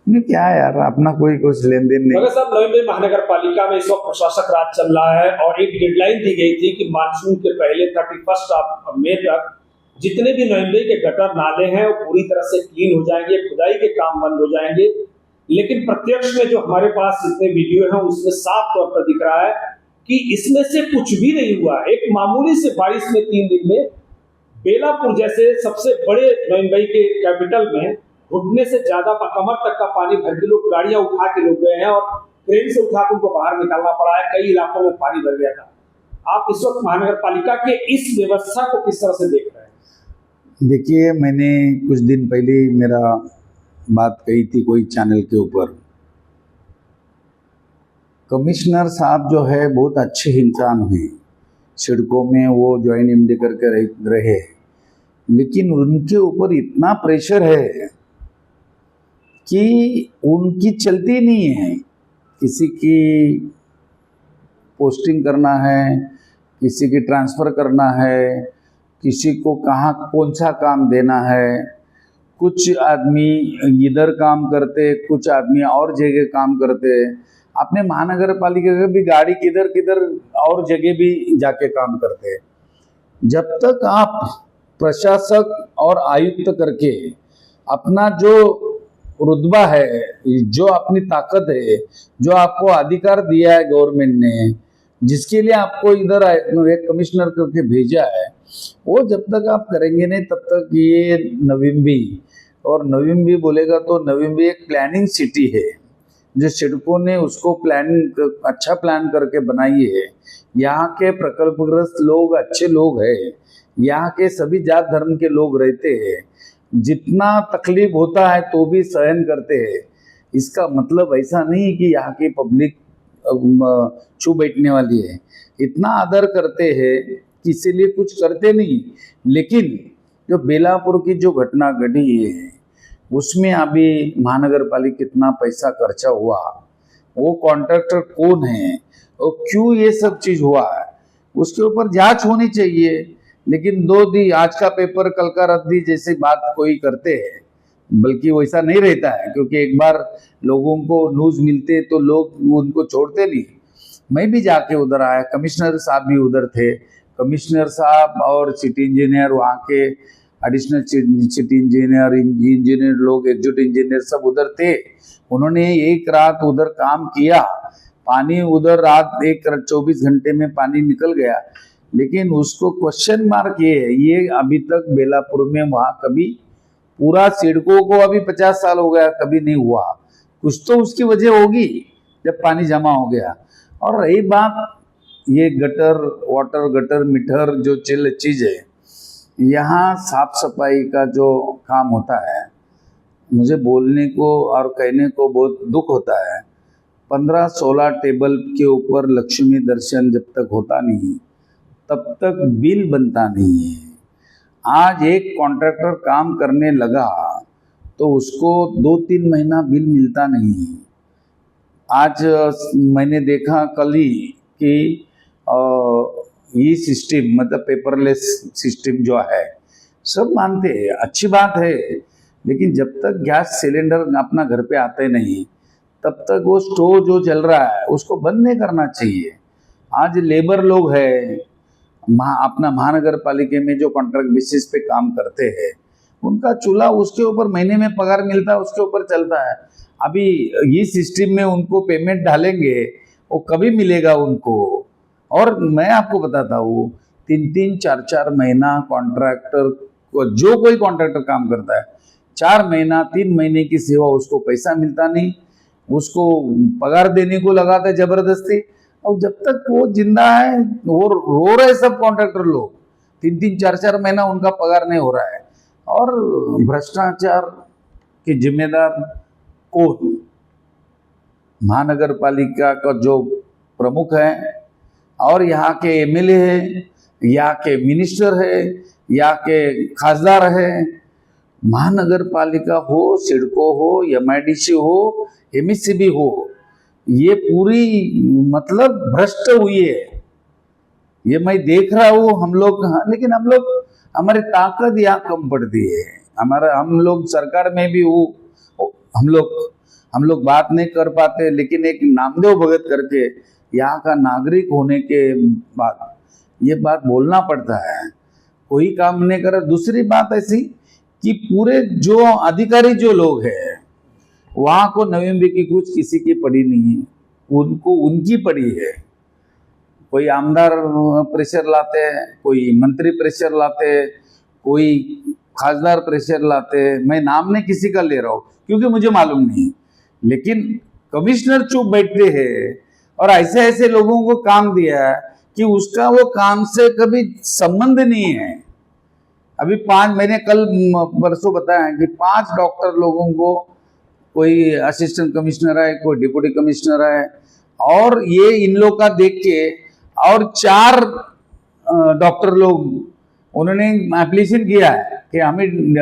नहीं क्या है यार, अपना कोई कुछ लेन देन नहीं। मगर साहब, नवी मुंबई महानगर पालिका में इस वक्त प्रशासक राज चल रहा है और एक डेडलाइन दी गई थी कि मानसून के पहले 31 मई तक जितने भी नवी मुंबई के गटर नाले हैं वो पूरी तरह से क्लीन हो जाएंगे, खुदाई के काम बंद हो जाएंगे। लेकिन प्रत्यक्ष में जो हमारे पास जितने वीडियो हैं उसमें साफ तौर पर दिख रहा है कि इसमें से कुछ भी नहीं हुआ। एक मामूली से बारिश में 3 दिन में बेलापुर जैसे सबसे बड़े नवी मुंबई के कैपिटल में घुटने से ज्यादा कमर तक का पानी भर के लोग गाड़ियां उठा के लोग गए हैं और ट्रेन से उठा के उनको बाहर निकालना पड़ा है। कई इलाकों में पानी भर गया था। आप इस वक्त महानगर पालिका के इस व्यवस्था को किस तरह से देख रहे हैं? देखिए, मैंने कुछ दिन पहले मेरा बात कही थी कोई चैनल के ऊपर। कमिश्नर साहब जो है बहुत अच्छे इंसान हैं, सड़कों में वो ज्वाइन एमडी करके रहे, लेकिन उनके ऊपर इतना प्रेशर है कि उनकी चलती नहीं है। किसी की पोस्टिंग करना है, किसी की ट्रांसफ़र करना है, किसी को कहाँ कौन सा काम देना है। कुछ आदमी इधर काम करते, कुछ आदमी और जगह काम करते। अपने महानगर पालिका की भी गाड़ी किधर किधर और जगह भी जाके काम करते। जब तक आप प्रशासक और आयुक्त करके अपना जो रुतबा है, जो अपनी ताकत है, जो आपको अधिकार दिया है गवर्नमेंट ने, जिसके लिए आपको इधर एक कमिश्नर करके भेजा है, वो जब तक आप करेंगे नहीं तब तक ये नवी मुंबई, और नवी मुंबई बोलेगा तो नवी मुंबई एक प्लानिंग सिटी है। जो सड़कों ने उसको अच्छा प्लान करके बनाई है। यहाँ के प्रकल्पग्रस्त लोग अच्छे लोग हैं, यहाँ के सभी जात धर्म के लोग रहते हैं। जितना तकलीफ होता है तो भी सहन करते हैं। इसका मतलब ऐसा नहीं है कि यहाँ की पब्लिक छू बैठने वाली है। इतना आदर करते हैं कि इसीलिए कुछ करते नहीं। लेकिन जो बेलापुर की जो घटना घटी है उसमें अभी महानगर पालिका कितना पैसा खर्चा हुआ, वो कॉन्ट्रैक्टर कौन है और क्यों ये सब चीज़ हुआ है, उसके ऊपर जांच होनी चाहिए। लेकिन 2 दी आज का पेपर कल का रद्दी जैसी बात कोई करते हैं, बल्कि वैसा नहीं रहता है। क्योंकि एक बार लोगों को न्यूज़ मिलते तो लोग उनको छोड़ते नहीं। मैं भी जाके उधर आया, कमिश्नर साहब भी उधर थे। कमिश्नर साहब और सिटी इंजीनियर, वहाँ के एडिशनल सिटी इंजीनियर लोग, एग्जीक्यूटिव इंजीनियर सब उधर थे। उन्होंने एक रात उधर काम किया। पानी उधर रात 24 घंटे में पानी निकल गया। लेकिन उसको क्वेश्चन मार्क ये अभी तक बेलापुर में वहाँ कभी पूरा सिडको को अभी 50 साल हो गया, कभी नहीं हुआ। कुछ तो उसकी वजह होगी जब पानी जमा हो गया। और रही बात ये गटर मीटर जो चीज़ है, यहाँ साफ सफाई का जो काम होता है, मुझे बोलने को और कहने को बहुत दुख होता है। 15-16 टेबल के ऊपर लक्ष्मी दर्शन जब तक होता नहीं तब तक बिल बनता नहीं है। आज एक कॉन्ट्रैक्टर काम करने लगा तो उसको 2-3 महीना बिल मिलता नहीं है। आज मैंने देखा कल ही कि ये सिस्टम मतलब पेपरलेस सिस्टम जो है, सब मानते हैं अच्छी बात है, लेकिन जब तक गैस सिलेंडर अपना घर पे आते नहीं तब तक वो स्टोव जो चल रहा है उसको बंद नहीं करना चाहिए। आज लेबर लोग हैं अपना महानगर पालिका में जो कॉन्ट्रैक्ट बेसिस पे काम करते हैं, उनका चूल्हा उसके ऊपर महीने में पगार मिलता है, उसके ऊपर चलता है। अभी ये सिस्टम में उनको पेमेंट डालेंगे, वो कभी मिलेगा उनको? और मैं आपको बताता हूँ 3-3, 4-4 महीना कॉन्ट्रैक्टर को, जो कोई कॉन्ट्रैक्टर काम करता है, 4 महीना 3 महीने की सेवा उसको पैसा मिलता नहीं, उसको पगार देने को लगाता है जबरदस्ती। और जब तक वो जिंदा है वो रो रहे सब कॉन्ट्रैक्टर लोग, 3-3, 4-4 महीना उनका पगार नहीं हो रहा है। और भ्रष्टाचार की जिम्मेदार कौन? महानगर पालिका का जो प्रमुख है और यहाँ के एमएलए है, यहाँ के मिनिस्टर है, यहाँ के खासदार है। महानगर पालिका हो, सिडको हो, एमआईडीसी हो, एमएससीबी हो, ये पूरी मतलब भ्रष्ट हुई है। ये मैं देख रहा हूँ हम लोग। लेकिन हम लोग, हमारी ताकत यहाँ कम पड़ती है। हम लोग सरकार में भी हो, हम लोग हम लोग बात नहीं कर पाते, लेकिन एक नामदेव भगत करके यहाँ का नागरिक होने के बाद ये बात बोलना पड़ता है। कोई काम नहीं कर। दूसरी बात ऐसी कि पूरे जो अधिकारी जो लोग हैं वहाँ को नवी की कुछ किसी की पड़ी नहीं है, उनको उनकी पड़ी है। कोई आमदार प्रेशर लाते हैं, कोई मंत्री प्रेशर लाते हैं, कोई खासदार प्रेशर लाते हैं। मैं नाम नहीं किसी का ले रहा हूँ क्योंकि मुझे मालूम नहीं, लेकिन कमिश्नर चुप बैठते हैं और ऐसे ऐसे लोगों को काम दिया है कि उसका वो काम से कभी संबंध नहीं है। अभी 5 मैंने कल परसों बताया कि 5 डॉक्टर लोगों को, कोई असिस्टेंट कमिश्नर है, कोई डिप्टी कमिश्नर है, और ये इन लोग का देख के और 4 डॉक्टर लोग उन्होंने एप्लीकेशन किया है कि हमें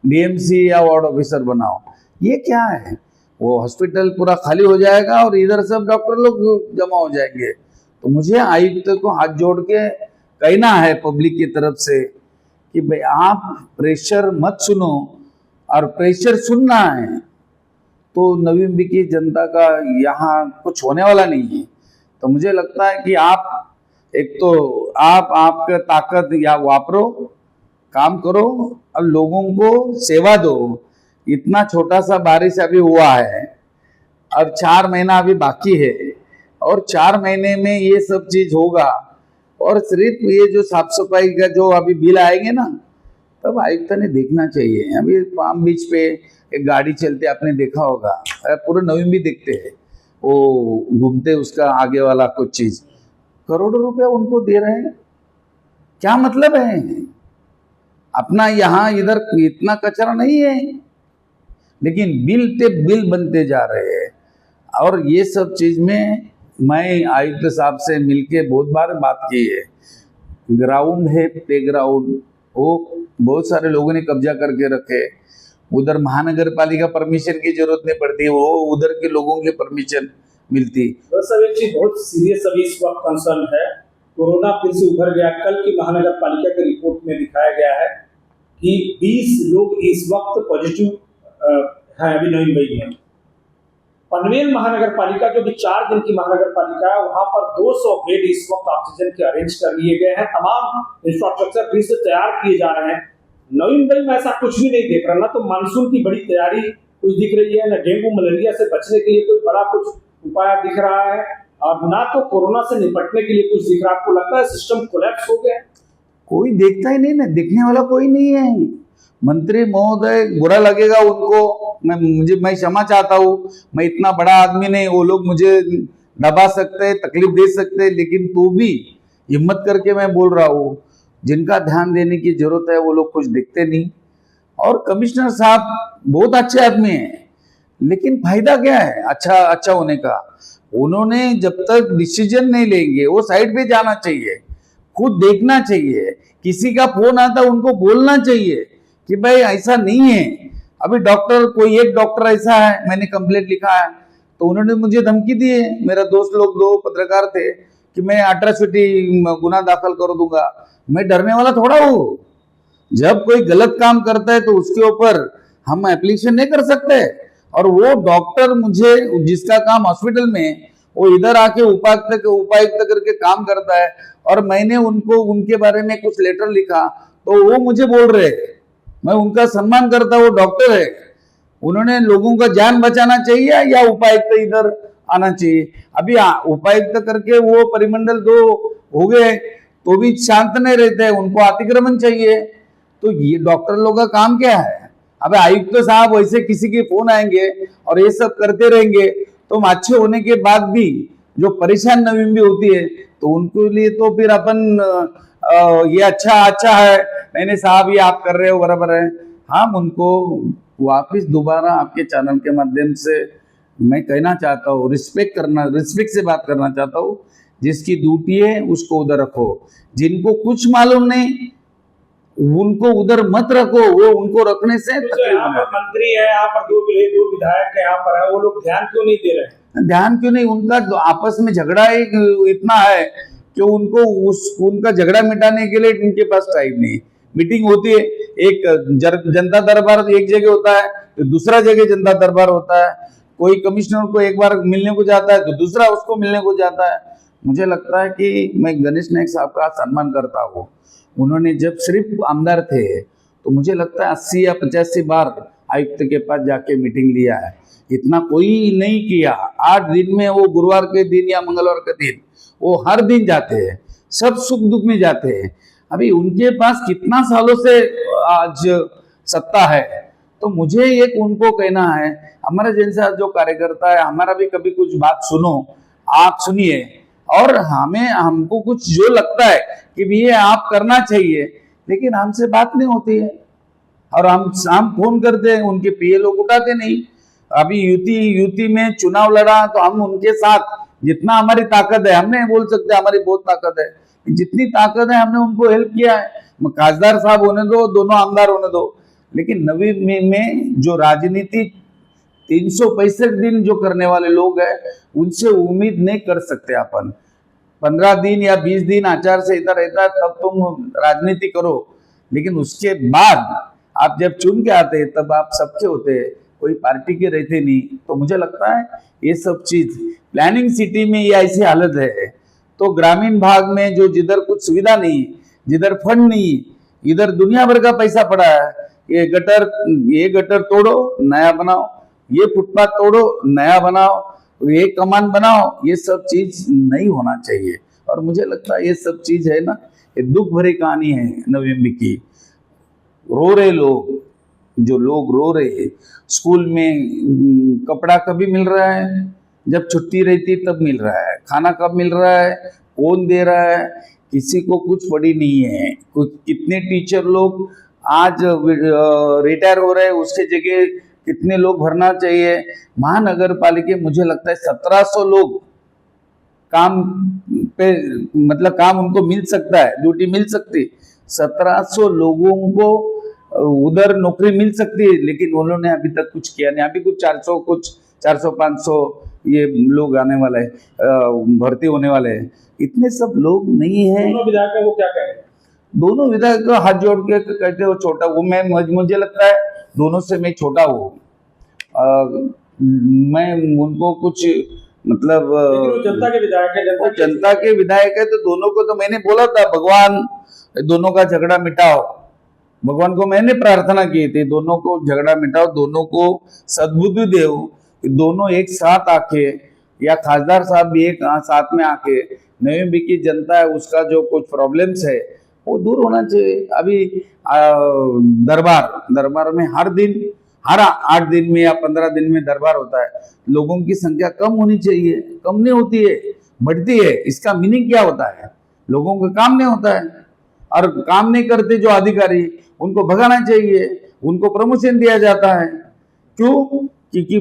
डीएमसी या वार्ड ऑफिसर बनाओ। ये क्या है? वो हॉस्पिटल पूरा खाली हो जाएगा और इधर सब डॉक्टर लोग जमा हो जाएंगे। तो मुझे आयुक्त को हाथ जोड़ के कहना है पब्लिक की तरफ से कि भाई आप प्रेशर मत सुनो, और प्रेशर सुनना है तो नवी मुंबई की जनता का यहाँ कुछ होने वाला नहीं है। तो मुझे लगता है कि आप एक तो आपका ताकत या वापरो, काम करो और लोगों को सेवा दो। इतना छोटा सा बारिश अभी हुआ है और 4 महीना अभी बाकी है, और 4 महीने में ये सब चीज होगा। और सिर्फ ये जो साफ सफाई का जो अभी बिल आएंगे ना, तब आयुक्त ने देखना चाहिए। अभी पाम बीच पे एक गाड़ी चलते आपने देखा होगा, पूरे नवी मुंबई देखते हैं, वो घूमते उसका आगे वाला कुछ चीज, करोड़ों रुपया उनको दे रहे हैं। क्या मतलब है? अपना यहाँ इधर इतना कचरा नहीं है, लेकिन बिल पे बिल बनते जा रहे हैं। और ये सब चीज में मैं आयुक्त साहब से मिलके बहुत बार बात की है। ग्राउंड है, प्ले ग्राउंड, वो बहुत सारे लोगों ने कब्जा करके रखे। उधर महानगर पालिका परमिशन की जरूरत नहीं पड़ती, वो उधर के लोगों की परमिशन मिलती। तो सर एक चीज बहुत सीरियस अभी इस वक्त कंसर्न है, कोरोना फिर से उभर गया। कल की महानगर पालिका की रिपोर्ट में दिखाया गया है कि 20 लोग इस वक्त पॉजिटिव हैं अभी नवी मुंबई में। पनवेल महानगर पालिका जो भी 4 दिन की महानगर पालिका है, वहां पर 200 बेड इस वक्त ऑक्सीजन के अरेंज कर लिए गए हैं। तमाम इंफ्रास्ट्रक्चर फिर से तैयार किए जा रहे हैं। नवी मुंबई में ऐसा कुछ भी नहीं दिख रहा, ना तो मानसून की बड़ी तैयारी कुछ दिख रही है, ना डेंगू मलेरिया से बचने के लिए कोई बड़ा कुछ उपाय दिख रहा है, और ना तो कोरोना से निपटने के लिए कुछ दिख रहा है। आपको लगता है सिस्टम कोलैप्स हो गया? कोई देखता ही नहीं ना, देखने वाला कोई नहीं है। मंत्री महोदय बुरा लगेगा उनको, मैं क्षमा चाहता हूँ, मैं इतना बड़ा आदमी नहीं, वो लोग मुझे दबा सकते हैं, तकलीफ दे सकते हैं, लेकिन तो भी हिम्मत करके मैं बोल रहा हूँ, जिनका ध्यान देने की जरूरत है वो लोग कुछ देखते नहीं। और कमिश्नर साहब बहुत अच्छे आदमी हैं, लेकिन फायदा क्या है अच्छा होने का? उन्होंने जब तक डिसीजन नहीं लेंगे, वो साइड पे जाना चाहिए, खुद देखना चाहिए। किसी का फोन आता उनको बोलना चाहिए कि भाई ऐसा नहीं है। अभी कोई एक डॉक्टर ऐसा है, मैंने कंप्लेंट लिखा है तो उन्होंने मुझे धमकी दी है, मेरा दोस्त लोग 2 पत्रकार थे, कि मैं अट्रॉसिटी गुना दाखिल कर दूंगा। मैं डरने वाला थोड़ा हूँ। जब कोई गलत काम करता है तो उसके ऊपर हम एप्लीकेशन नहीं कर सकते। और वो डॉक्टर मुझे, जिसका काम हॉस्पिटल में, वो इधर आके उपायुक्त करके काम करता है, और मैंने उनको उनके बारे में कुछ लेटर लिखा तो वो मुझे बोल रहे, मैं उनका सम्मान करता, वो डॉक्टर है, उन्होंने लोगों का जान बचाना चाहिए या उपायुक्त इधर आना चाहिए। अभी उपायुक्त करके वो परिमंडल 2 हो गए तो भी शांत नहीं रहते, उनको अतिक्रमण चाहिए। तो ये डॉक्टर लोगों का काम क्या है? अब आयुक्त तो साहब वैसे किसी के फोन आएंगे और ये सब करते रहेंगे, तो अच्छे होने के बाद भी जो परेशान नवी मुंबई होती है, तो उनके लिए तो फिर अपन ये अच्छा है, नहीं साहब ये आप कर रहे हो बराबर है। हम उनको वापस दोबारा आपके चैनल के माध्यम से मैं कहना चाहता हूँ, रिस्पेक्ट से बात करना चाहता हूँ। जिसकी ड्यूटी है उसको उधर रखो, जिनको कुछ मालूम नहीं उनको उधर मत रखो। वो उनको रखने से यहाँ पर मंत्री है, यहाँ पर 2 विधायक है, यहाँ पर है, वो लोग ध्यान क्यों नहीं दे रहे? ध्यान क्यों नहीं? उनका आपस में झगड़ा इतना है कि उनका झगड़ा मिटाने के लिए उनके पास टाइम नहीं। मीटिंग होती है, एक जनता दरबार एक जगह होता है, तो दूसरा जगह जनता दरबार होता है, कोई कमिश्नर को एक बार मिलने को जाता है तो दूसरा उसको मिलने को जाता है। मुझे लगता है कि मैं गणेश नायक साहब का सम्मान करता हूँ। उन्होंने जब सिर्फ आमदार थे तो मुझे लगता है 80 या 85 बार आयुक्त के पास जाके मीटिंग लिया है, इतना कोई नहीं किया। 8 दिन में वो गुरुवार के दिन या मंगलवार के दिन वो हर दिन जाते हैं, सब सुख दुख में जाते हैं। अभी उनके पास कितना सालों से आज सत्ता है, तो मुझे एक उनको कहना है, हमारे जैसा जो कार्यकर्ता है, हमारा भी कभी कुछ बात सुनो, आप सुनिए, और हमको कुछ जो लगता है कि ये आप करना चाहिए, लेकिन हमसे बात नहीं होती है और हम फोन करते हैं, उनके पीए लोग उठाते नहीं। अभी यूती में चुनाव लड़ा तो हम उनके साथ जितना हमारी ताकत है, हम नहीं बोल सकते हमारी बहुत ताकत है, जितनी ताकत है हमने उनको हेल्प किया है। खासदार साहब होने दो, दोनों आमदार होने दो, लेकिन नवी में जो राजनीति 365 दिन जो करने वाले लोग हैं, उनसे उम्मीद नहीं कर सकते अपन। 15 दिन या 20 दिन आचार संहिता रहता है तब तुम राजनीति करो, लेकिन उसके बाद आप जब चुन के आते हैं तब आप सबके होते हैं, कोई पार्टी के रहते नहीं। तो मुझे लगता है ये सब चीज प्लानिंग सिटी में ये ऐसी हालत है, तो ग्रामीण भाग में जो जिधर कुछ सुविधा नहीं, जिधर फंड नहीं, इधर दुनिया भर का पैसा पड़ा है, ये गटर तोड़ो नया बनाओ, ये फुटपाथ तोड़ो नया बनाओ, ये कमान बनाओ, ये सब चीज नहीं होना चाहिए। और मुझे लगता है ये सब चीज है ना, ये दुख भरी कहानी है नवी की। रो रहे लोग, जो लोग रो रहे, स्कूल में कपड़ा कभी मिल रहा है, जब छुट्टी रहती तब मिल रहा है, खाना कब मिल रहा है, कौन दे रहा है, किसी को कुछ पड़ी नहीं है। कितने टीचर लोग आज रिटायर हो रहे हैं, उसके जगह कितने लोग भरना चाहिए। महानगर पालिका मुझे लगता है 1700 लोग काम पे, मतलब काम उनको मिल सकता है, ड्यूटी मिल सकती, 1700 लोगों को उधर नौकरी मिल सकती है, लेकिन उन्होंने अभी तक कुछ किया नहीं। अभी कुछ 400-500 ये लोग आने वाले हैं, भर्ती होने वाले हैं, इतने सब लोग नहीं है। दोनों विधायकों को क्या कहें? दोनों विधायक को हाथ जोड़ के कहते हो छोटा, वो मुझे लगता है दोनों से मैं छोटा हूँ, मैं उनको कुछ मतलब जनता के विधायक है, जनता के विधायक है, तो दोनों को तो मैंने बोला था भगवान दोनों का झगड़ा मिटाओ, भगवान को मैंने प्रार्थना की थी दोनों को झगड़ा मिटाओ, दोनों को सद्बुद्धि दो, दोनों एक साथ आके, या खासदार साहब भी एक साथ में आके नवी की जनता है उसका जो कुछ प्रॉब्लम्स है वो दूर होना चाहिए। अभी दरबार में हर 8 दिन में या 15 दिन में दरबार होता है, लोगों की संख्या कम होनी चाहिए, कम नहीं होती है, बढ़ती है। इसका मीनिंग क्या होता है? लोगों का काम नहीं होता है, और काम नहीं करते जो अधिकारी उनको भगाना चाहिए, उनको प्रमोशन दिया जाता है। क्यों? क्योंकि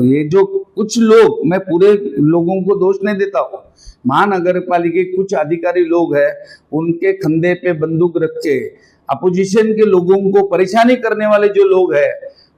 ये जो कुछ लोग, मैं पूरे लोगों को दोष नहीं देता हूँ, महानगर पालिका के कुछ अधिकारी लोग हैं, उनके कंधे पे बंदूक रख के अपोजिशन के लोगों को परेशानी करने वाले जो लोग हैं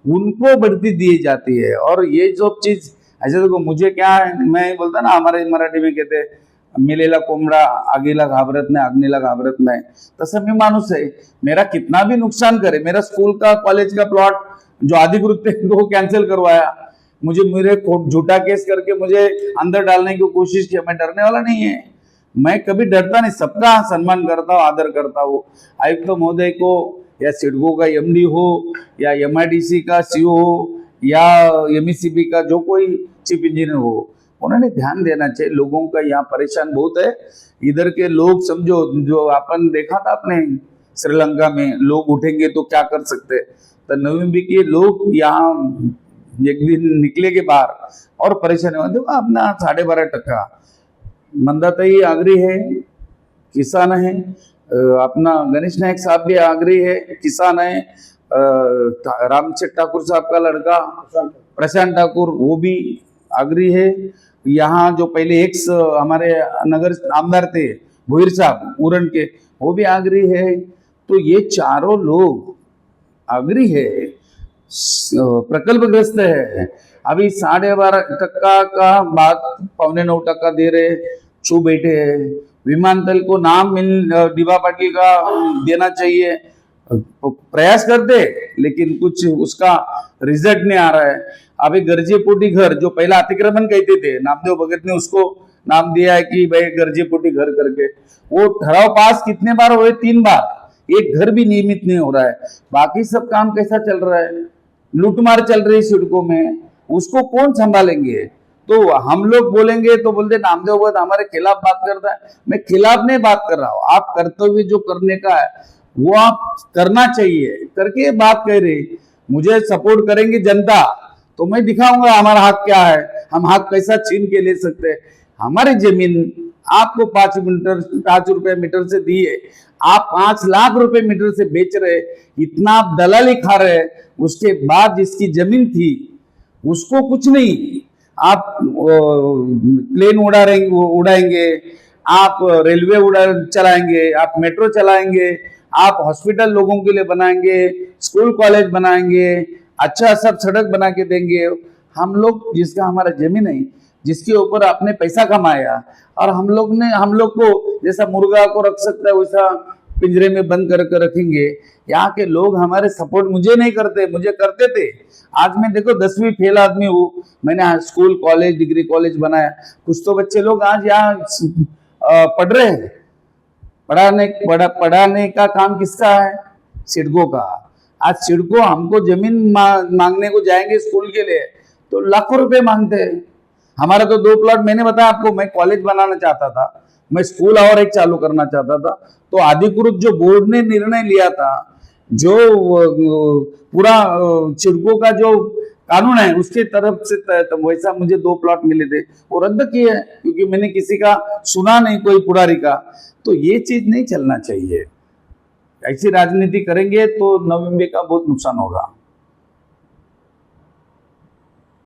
उनको बढ़ती दी जाती है। और ये सब चीज ऐसे देखो, मुझे क्या है, मैं बोलता ना, हमारे मराठी में कहते हैं मेलेला कोंबडा आगीला घाबरत नाही, अग्नीला घाबरत नाही, तसं मी माणूस है। मेरा कितना भी नुकसान करे, मेरा स्कूल का कॉलेज का प्लॉट जो अधिकृत थे वो कैंसिल करवाया, मेरे झूठा केस करके मुझे अंदर डालने की कोशिश की, मैं डरने वाला नहीं है, मैं कभी डरता नहीं, सबका सम्मान करता हूँ, आदर करता हूँ। आयुक्त महोदय को या सिडको का एमडी हो या एमआईडीसी का सीईओ हो या एमईसीबी का जो कोई चीफ इंजीनियर हो, उन्होंने ध्यान देना चाहिए। लोगों का यहाँ परेशान बहुत है, इधर के लोग समझो, जो अपन देखा था अपने श्रीलंका में, लोग उठेंगे तो क्या कर सकते, तो नवी के लोग यहाँ एक दिन निकले के बाहर और परेशान हुआ। देखो अपना 12.5% मंदाताई आगरी है, किसान है, अपना गणेश नायक साहब भी आगरी है, किसान है, रामचंद्र ठाकुर साहब का लड़का प्रशांत ठाकुर वो भी आगरी है। यहाँ जो पहले एक्स हमारे नगर आमदार थे भोईर साहब उरण के, वो भी आगरी है। तो ये चारों लोग आगरी है, प्रकल्पग्रस्त है। अभी 12.5% का बात 8.25% दे रहे, छू बैठे हैं। विमानतल को नाम डीबा पाटिल का देना चाहिए, प्रयास करते, लेकिन कुछ उसका रिजल्ट नहीं आ रहा है। अभी गरजेपोटी घर जो पहला अतिक्रमण कहते थे, नामदेव भगत ने उसको नाम दिया है कि भाई गरजेपोटी घर करके, वो ठहराव पास कितने बार हुए? 3 बार। एक घर भी नियमित नहीं हो रहा है। बाकी सब काम कैसा चल रहा है? लूटमार चल रही है सड़कों में, उसको कौन संभालेंगे? तो हम लोग बोलेंगे तो बोलते नामदेव भगत हमारे खिलाफ बात करता है। मैं खिलाफ नहीं बात कर रहा हूँ, आप कर्तव्य जो करने का है वो आप करना चाहिए, करके बात कह रहे। मुझे सपोर्ट करेंगे जनता तो मैं दिखाऊंगा हमारा हक क्या है, हम हक कैसा छीन के ले सकते हैं। हमारी जमीन आपको 5 रुपए मीटर से दी है, आप 5 लाख रुपए मीटर से बेच रहे, इतना आप दलाली खा रहे, उसके बाद जिसकी जमीन थी उसको कुछ नहीं, आप प्लेन उड़ाएंगे, आप रेलवे चलाएंगे, आप मेट्रो चलाएंगे, आप हॉस्पिटल लोगों के लिए बनाएंगे, स्कूल कॉलेज बनाएंगे, अच्छा सब सड़क बना के देंगे। हम लोग जिसका हमारा जमीन है, जिसके ऊपर आपने पैसा कमाया, और हम लोग को जैसा मुर्गा को रख सकता है वैसा पिंजरे में बंद करके रखेंगे। यहाँ के लोग हमारे सपोर्ट मुझे नहीं करते, मुझे करते थे। आज मैं देखो 10वीं फेल आदमी हूँ, मैंने स्कूल कॉलेज डिग्री कॉलेज बनाया, कुछ तो बच्चे लोग आज यहाँ पढ़ रहे हैं। पढ़ाने का काम किसका है? सिडको का। आज सिडको हमको जमीन मांगने को जाएंगे स्कूल के लिए तो लाखों रुपए मांगते हैं। हमारा तो 2 प्लॉट, मैंने बताया आपको, मैं कॉलेज बनाना चाहता था, मैं स्कूल और एक चालू करना चाहता था, तो अधिकृत जो बोर्ड ने निर्णय लिया था, जो पूरा सिडको का जो कानून है उसके तरफ से वैसा मुझे 2 प्लॉट मिले थे, वो रद्द किए क्योंकि मैंने किसी का सुना नहीं, कोई पुरारी का। तो ये चीज नहीं चलना चाहिए। ऐसी राजनीति करेंगे तो नवम्बर का बहुत नुकसान होगा।